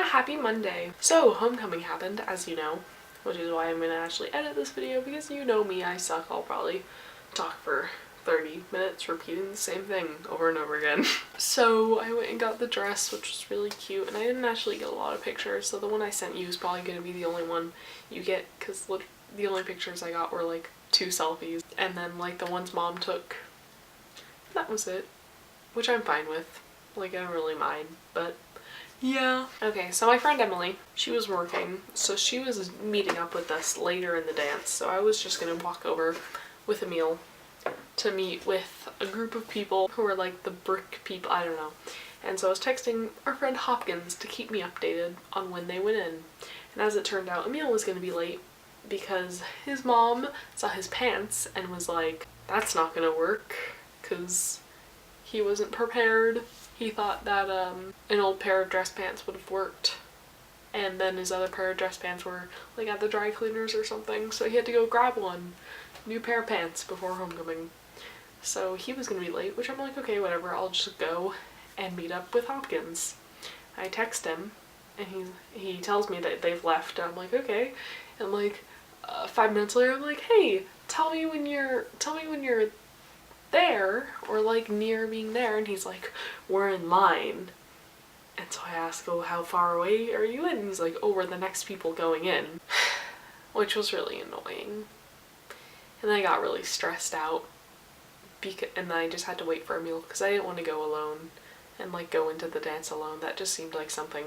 Happy Monday. So homecoming happened, as you know, which is why I'm gonna actually edit this video, because you know me, I suck. I'll probably talk for 30 minutes repeating the same thing over and over again. So I went and got the dress, which was really cute, and I didn't actually get a lot of pictures, so the one I sent you is probably gonna be the only one you get, because the only pictures I got were like 2 selfies, and then like the ones mom took, that was it, which I'm fine with. Like, I don't really mind, but yeah. Okay, so my friend Emily, she was working, so she was meeting up with us later in the dance, so I was just gonna walk over with Emile to meet with a group of people who were like the brick people, I don't know. And so I was texting our friend Hopkins to keep me updated on when they went in. And as it turned out, Emile was gonna be late because his mom saw his pants and was like, that's not gonna work, because he wasn't prepared. He thought that an old pair of dress pants would have worked, and then his other pair of dress pants were like at the dry cleaners or something, so he had to go grab one new pair of pants before homecoming. So he was gonna be late, which I'm like, okay, whatever, I'll just go and meet up with Hopkins. I text him and he tells me that they've left, and I'm like, okay. And like 5 minutes later I'm like, hey, tell me when you're there, or like near being there, and he's like, we're in line. And so I ask, oh, how far away are you in? And he's like, oh, we're the next people going in. Which was really annoying. And then I got really stressed out, and then I just had to wait for Emile because I didn't want to go alone and like go into the dance alone. That just seemed like something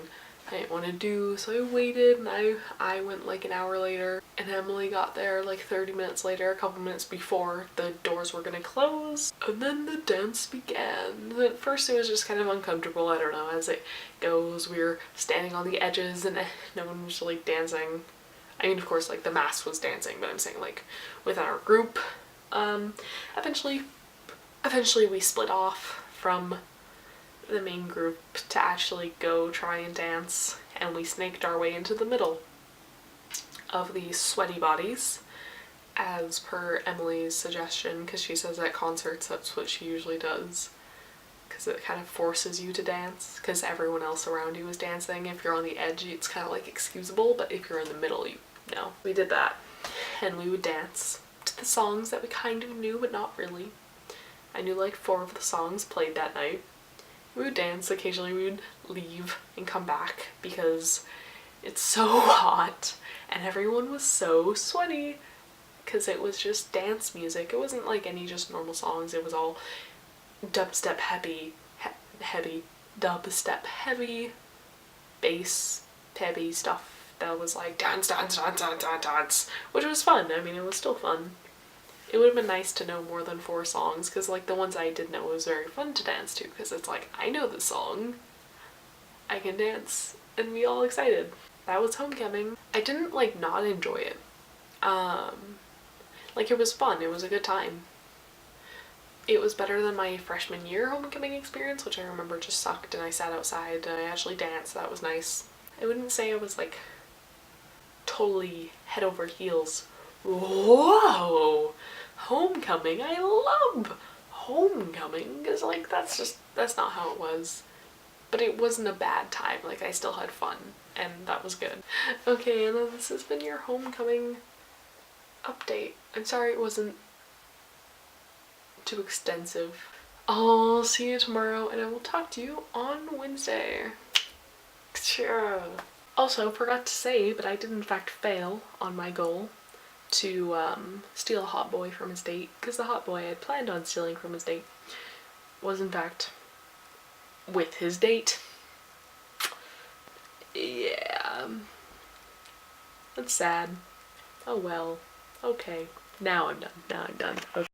I didn't want to do, so I waited, and I went like an hour later, and Emily got there like 30 minutes later, a couple minutes before the doors were gonna close, and then the dance began. At first it was just kind of uncomfortable, I don't know, as it goes. We were standing on the edges and no one was like dancing. I mean, of course, like the mass was dancing, but I'm saying like within our group. Eventually we split off from the main group to actually go try and dance, and we snaked our way into the middle of these sweaty bodies, as per Emily's suggestion, because she says at concerts that's what she usually does, because it kind of forces you to dance because everyone else around you is dancing. If you're on the edge, it's kind of like excusable, but if you're in the middle, you know. We did that, and we would dance to the songs that we kind of knew, but not really. I knew like 4 of the songs played that night. We would dance, occasionally we would leave and come back because it's so hot and everyone was so sweaty because it was just dance music. It wasn't like any just normal songs, it was all dubstep heavy, dubstep heavy, bass heavy stuff that was like dance, dance, dance, dance, dance, dance, which was fun. I mean, it was still fun. It would have been nice to know more than 4 songs, because like the ones I did know was very fun to dance to, because it's like, I know this song, I can dance and be all excited. That was homecoming. I didn't like not enjoy it. Like, it was fun, it was a good time. It was better than my freshman year homecoming experience, which I remember just sucked, and I sat outside and I actually danced. That was nice. I wouldn't say I was like totally head over heels. Whoa! Homecoming, I love homecoming, because like that's not how it was, but it wasn't a bad time. Like, I still had fun, and that was good. Okay, and this has been your homecoming update. I'm sorry it wasn't too extensive. I'll see you tomorrow, and I will talk to you on Wednesday. Sure. Also, forgot to say, but I did in fact fail on my goal to steal a hot boy from his date, because the hot boy I had planned on stealing from his date was in fact with his date. Yeah. That's sad. Oh well. Okay. Now I'm done. Okay.